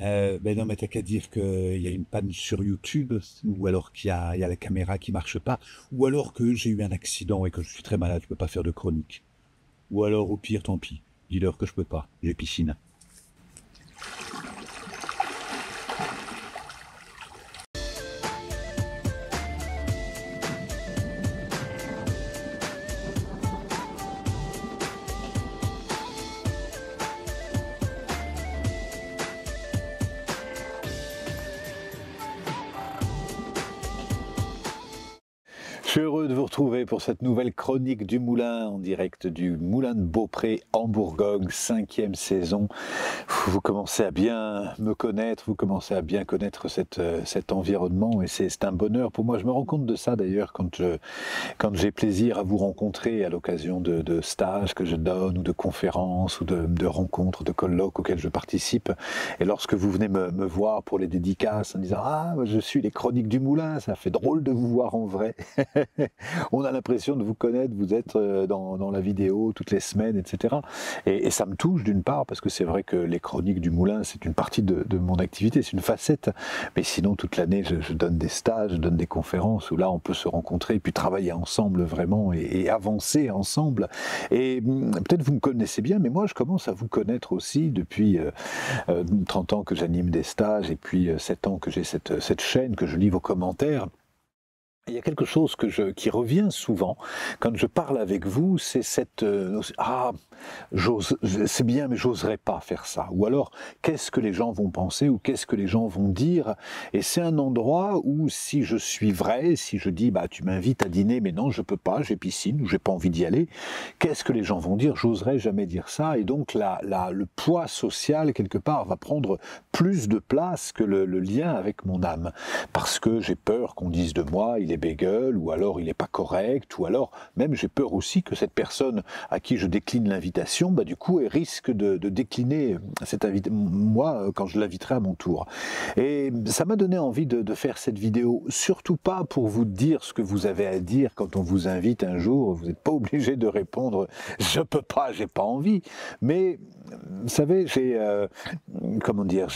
Ben non, mais t'as qu'à dire qu'il y a une panne sur YouTube, ou alors qu'il y a la caméra qui marche pas, ou alors que j'ai eu un accident et que je suis très malade, je peux pas faire de chronique. Ou alors, au pire, tant pis. Dis-leur que je peux pas, j'ai piscine. Je suis heureux de vous retrouver pour cette nouvelle chronique du Moulin en direct du Moulin de Beaupré en Bourgogne, 5e saison. Vous commencez à bien me connaître, vous commencez à bien connaître cet environnement et c'est un bonheur pour moi. Je me rends compte de ça d'ailleurs quand j'ai plaisir à vous rencontrer à l'occasion de stages que je donne ou de conférences ou de rencontres, de colloques auxquels je participe. Et lorsque vous venez me voir pour les dédicaces en disant « Ah, je suis les chroniques du Moulin », ça fait drôle de vous voir en vrai. On a l'impression de vous connaître, vous êtes dans la vidéo toutes les semaines, etc. Et ça me touche d'une part, parce que c'est vrai que les chroniques du Moulin, c'est une partie de mon activité, c'est une facette. Mais sinon, toute l'année, je donne des stages, je donne des conférences, où là, on peut se rencontrer et puis travailler ensemble vraiment et avancer ensemble. Et peut-être vous me connaissez bien, mais moi, je commence à vous connaître aussi depuis 30 ans que j'anime des stages et puis 7 ans que j'ai cette chaîne, que je lis vos commentaires. Il y a quelque chose qui revient souvent quand je parle avec vous, c'est cette c'est bien mais j'oserais pas faire ça, ou alors qu'est-ce que les gens vont penser ou qu'est-ce que les gens vont dire, et c'est un endroit où si je suis vrai, si je dis bah tu m'invites à dîner mais non je peux pas, j'ai piscine ou j'ai pas envie d'y aller, qu'est-ce que les gens vont dire, j'oserais jamais dire ça, et donc le poids social quelque part va prendre plus de place que le lien avec mon âme, parce que j'ai peur qu'on dise de moi il est bégueule, ou alors il n'est pas correct, ou alors même j'ai peur aussi que cette personne à qui je décline l'invitation, bah du coup elle risque de décliner cette invitation, moi quand je l'inviterai à mon tour. Et ça m'a donné envie de faire cette vidéo, surtout pas pour vous dire ce que vous avez à dire quand on vous invite un jour, vous n'êtes pas obligé de répondre je peux pas, j'ai pas envie, mais vous savez, comment dire,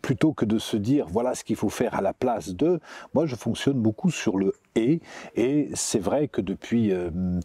plutôt que de se dire voilà ce qu'il faut faire à la place de, moi je fonctionne beaucoup sur le et c'est vrai que depuis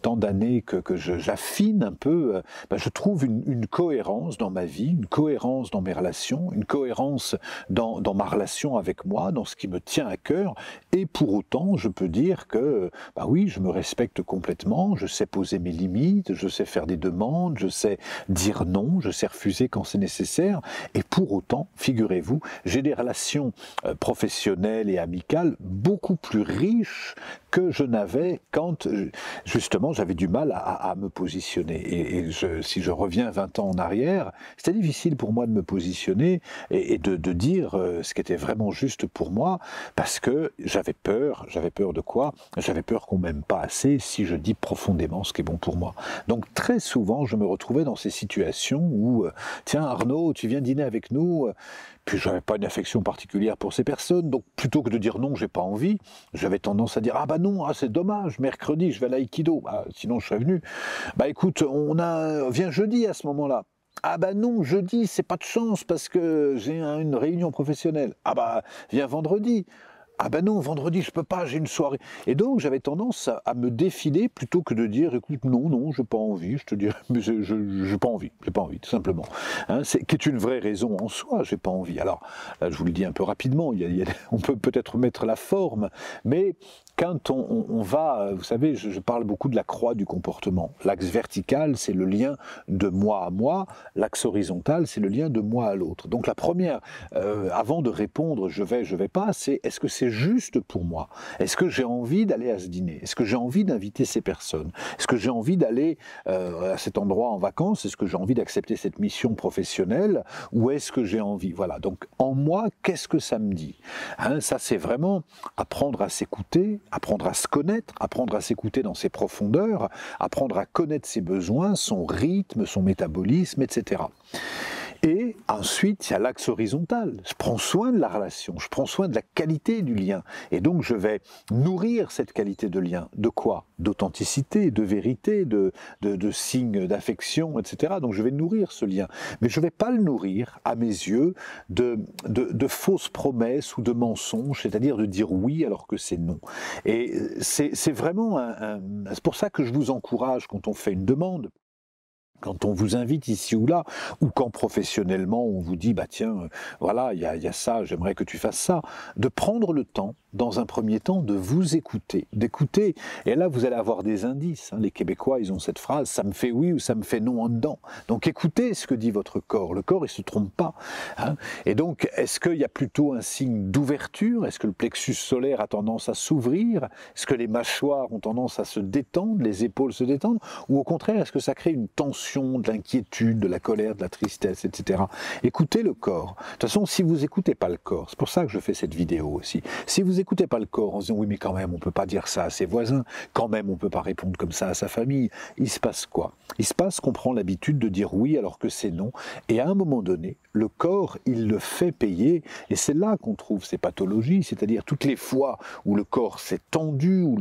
tant d'années que j'affine un peu, je trouve une cohérence dans ma vie, une cohérence dans mes relations, une cohérence dans ma relation avec moi, dans ce qui me tient à cœur, et pour autant je peux dire que oui, je me respecte complètement, je sais poser mes limites, je sais faire des demandes, je sais dire non, je sais refuser quand c'est nécessaire, et pour autant, figurez-vous, j'ai des relations professionnelles et amicales beaucoup plus riches que je n'avais quand justement j'avais du mal à me positionner. Si je reviens 20 ans en arrière, c'était difficile pour moi de me positionner et de dire ce qui était vraiment juste pour moi, parce que j'avais peur. J'avais peur de quoi? J'avais peur qu'on m'aime pas assez si je dis profondément ce qui est bon pour moi. Donc très souvent, je me retrouvais dans ces situations où tiens Arnaud, tu viens dîner avec nous, puis je n'avais pas une affection particulière pour ces personnes, donc plutôt que de dire non, j'ai pas envie, j'avais tendance à dire ah bah non, ah c'est dommage, mercredi je vais à l'aïkido, sinon je serais venu. Écoute, viens jeudi à ce moment-là. Ah bah non, jeudi c'est pas de chance parce que j'ai une réunion professionnelle. Ah bah viens vendredi. Ah ben non, vendredi je peux pas, j'ai une soirée. Et donc j'avais tendance à me défiler plutôt que de dire écoute non, j'ai pas envie, je te dirais, mais j'ai pas envie, tout simplement. Hein, qui est une vraie raison en soi, j'ai pas envie. Alors là je vous le dis un peu rapidement, on peut peut-être mettre la forme, mais quand on va, vous savez, je parle beaucoup de la croix du comportement. L'axe vertical, c'est le lien de moi à moi, l'axe horizontal, c'est le lien de moi à l'autre. Donc la première, avant de répondre je vais pas, c'est est-ce que c'est juste pour moi? Est-ce que j'ai envie d'aller à ce dîner? Est-ce que j'ai envie d'inviter ces personnes? Est-ce que j'ai envie d'aller à cet endroit en vacances? Est-ce que j'ai envie d'accepter cette mission professionnelle? Ou est-ce que j'ai envie? Voilà, donc en moi, qu'est-ce que ça me dit? Ça c'est vraiment apprendre à s'écouter, apprendre à se connaître, apprendre à s'écouter dans ses profondeurs, apprendre à connaître ses besoins, son rythme, son métabolisme, etc. Et ensuite, il y a l'axe horizontal. Je prends soin de la relation, je prends soin de la qualité du lien. Et donc, je vais nourrir cette qualité de lien. De quoi? D'authenticité, de vérité, de signes d'affection, etc. Donc, je vais nourrir ce lien. Mais je ne vais pas le nourrir, à mes yeux, de fausses promesses ou de mensonges, c'est-à-dire de dire oui alors que c'est non. Et c'est vraiment c'est pour ça que je vous encourage, quand on fait une demande, quand on vous invite ici ou là, ou quand professionnellement on vous dit, bah tiens, voilà, il y a ça, j'aimerais que tu fasses ça, de prendre le temps, dans un premier temps, de vous écouter, d'écouter. Et là, vous allez avoir des indices. Les Québécois, ils ont cette phrase, ça me fait oui ou ça me fait non en dedans. Donc écoutez ce que dit votre corps. Le corps, il ne se trompe pas. Et donc, est-ce qu'il y a plutôt un signe d'ouverture? Est-ce que le plexus solaire a tendance à s'ouvrir? Est-ce que les mâchoires ont tendance à se détendre, les épaules se détendre? Ou au contraire, est-ce que ça crée une tension, de l'inquiétude, de la colère, de la tristesse, etc. Écoutez le corps. De toute façon, si vous n'écoutez pas le corps, c'est pour ça que je fais cette vidéo aussi, si vous n'écoutez pas le corps en se disant oui mais quand même on ne peut pas dire ça à ses voisins, quand même on ne peut pas répondre comme ça à sa famille, il se passe quoi? Il se passe qu'on prend l'habitude de dire oui alors que c'est non, et à un moment donné, le corps il le fait payer, et c'est là qu'on trouve ces pathologies, c'est-à-dire toutes les fois où le corps s'est tendu, où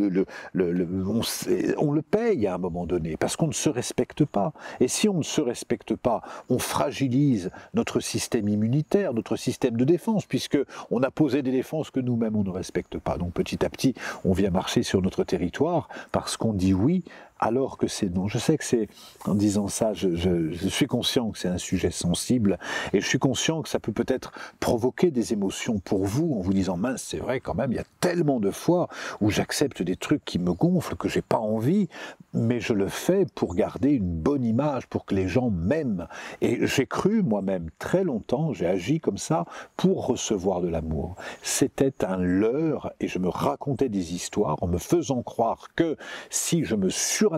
on le paye à un moment donné, parce qu'on ne se respecte pas. Et si on ne se respecte pas, on fragilise notre système immunitaire, notre système de défense, puisque on a posé des défenses que nous-mêmes on ne respecte pas. Donc petit à petit, on vient marcher sur notre territoire parce qu'on dit oui alors que c'est non. Je sais que c'est, en disant ça, je suis conscient que c'est un sujet sensible, et je suis conscient que ça peut peut-être provoquer des émotions pour vous, en vous disant, mince, c'est vrai quand même, il y a tellement de fois où j'accepte des trucs qui me gonflent, que j'ai pas envie, mais je le fais pour garder une bonne image, pour que les gens m'aiment. Et j'ai cru moi-même très longtemps, j'ai agi comme ça, pour recevoir de l'amour. C'était un leurre, et je me racontais des histoires en me faisant croire que si je me suradaptais,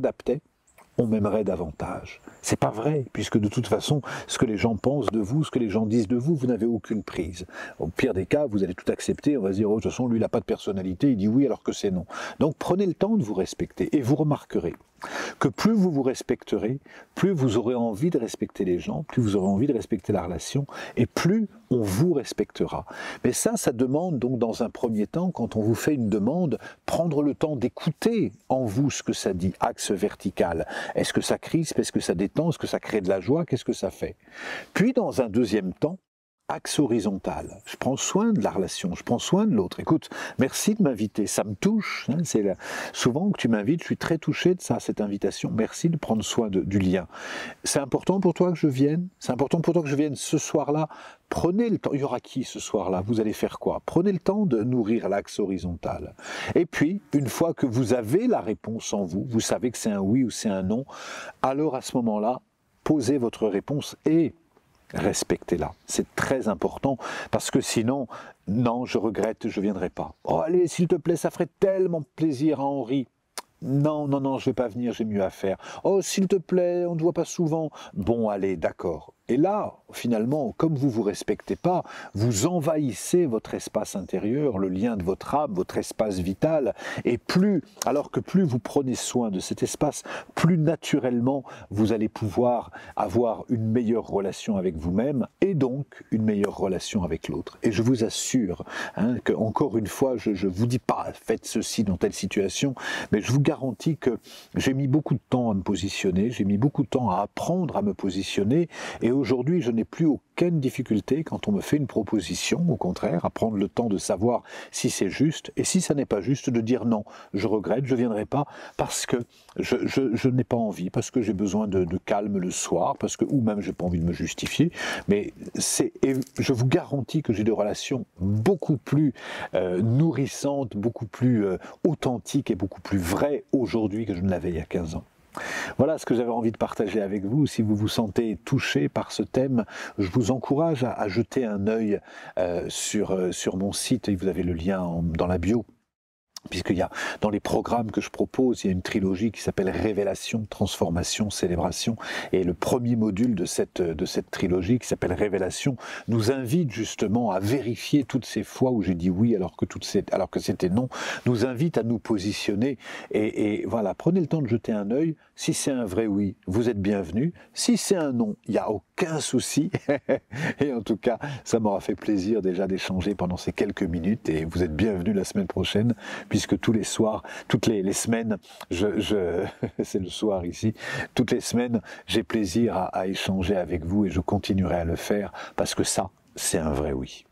on m'aimerait davantage. C'est pas vrai, puisque de toute façon, ce que les gens pensent de vous, ce que les gens disent de vous, vous n'avez aucune prise. Au pire des cas, vous allez tout accepter, on va se dire, oh, de toute façon, lui, il n'a pas de personnalité, il dit oui alors que c'est non. Donc prenez le temps de vous respecter, et vous remarquerez que plus vous vous respecterez, plus vous aurez envie de respecter les gens, plus vous aurez envie de respecter la relation, et plus on vous respectera. Mais ça demande donc dans un premier temps, quand on vous fait une demande, prendre le temps d'écouter en vous ce que ça dit, axe vertical. Est-ce que ça crispe, est-ce que ça détend, est-ce que ça crée de la joie, qu'est-ce que ça fait? Puis dans un deuxième temps, axe horizontal. Je prends soin de la relation, je prends soin de l'autre. Écoute, merci de m'inviter, ça me touche. Souvent que tu m'invites, je suis très touché de ça, cette invitation. Merci de prendre soin du lien. C'est important pour toi que je vienne? C'est important pour toi que je vienne ce soir-là? Prenez le temps. Il y aura qui ce soir-là? Vous allez faire quoi? Prenez le temps de nourrir l'axe horizontal. Et puis, une fois que vous avez la réponse en vous, vous savez que c'est un oui ou c'est un non, alors à ce moment-là, posez votre réponse et respectez-la. C'est très important, parce que sinon, non, je regrette, je ne viendrai pas. Oh allez, s'il te plaît, ça ferait tellement plaisir à Henri. Non, non, non, je ne vais pas venir, j'ai mieux à faire. Oh, s'il te plaît, on ne te voit pas souvent. Bon, allez, d'accord. Et là, finalement, comme vous ne vous respectez pas, vous envahissez votre espace intérieur, le lien de votre âme, votre espace vital, et alors que plus vous prenez soin de cet espace, plus naturellement vous allez pouvoir avoir une meilleure relation avec vous-même, et donc une meilleure relation avec l'autre. Et je vous assure, que, encore une fois, je ne vous dis pas faites ceci dans telle situation, mais je vous garantis que j'ai mis beaucoup de temps à me positionner, j'ai mis beaucoup de temps à apprendre à me positionner, et aujourd'hui, je n'ai plus aucune difficulté quand on me fait une proposition, au contraire, à prendre le temps de savoir si c'est juste, et si ça n'est pas juste, de dire non, je regrette, je ne viendrai pas, parce que je n'ai pas envie, parce que j'ai besoin de calme le soir, ou même je n'ai pas envie de me justifier, mais et je vous garantis que j'ai des relations beaucoup plus nourrissantes, beaucoup plus authentiques et beaucoup plus vraies aujourd'hui que je ne l'avais il y a 15 ans. Voilà ce que j'avais envie de partager avec vous. Si vous vous sentez touché par ce thème, je vous encourage à jeter un œil sur mon site, et vous avez le lien dans la bio. puisqu'il y a, dans les programmes que je propose, il y a une trilogie qui s'appelle Révélation, Transformation, Célébration, et le premier module de cette trilogie qui s'appelle Révélation nous invite justement à vérifier toutes ces fois où j'ai dit oui alors que c'était non, nous invite à nous positionner, et voilà, prenez le temps de jeter un œil. Si c'est un vrai oui, vous êtes bienvenus. Si c'est un non, il n'y a aucun souci. Et en tout cas, ça m'aura fait plaisir déjà d'échanger pendant ces quelques minutes, et vous êtes bienvenus la semaine prochaine, puisque tous les soirs, toutes les semaines, c'est le soir ici, toutes les semaines, j'ai plaisir à échanger avec vous, et je continuerai à le faire, parce que ça, c'est un vrai oui.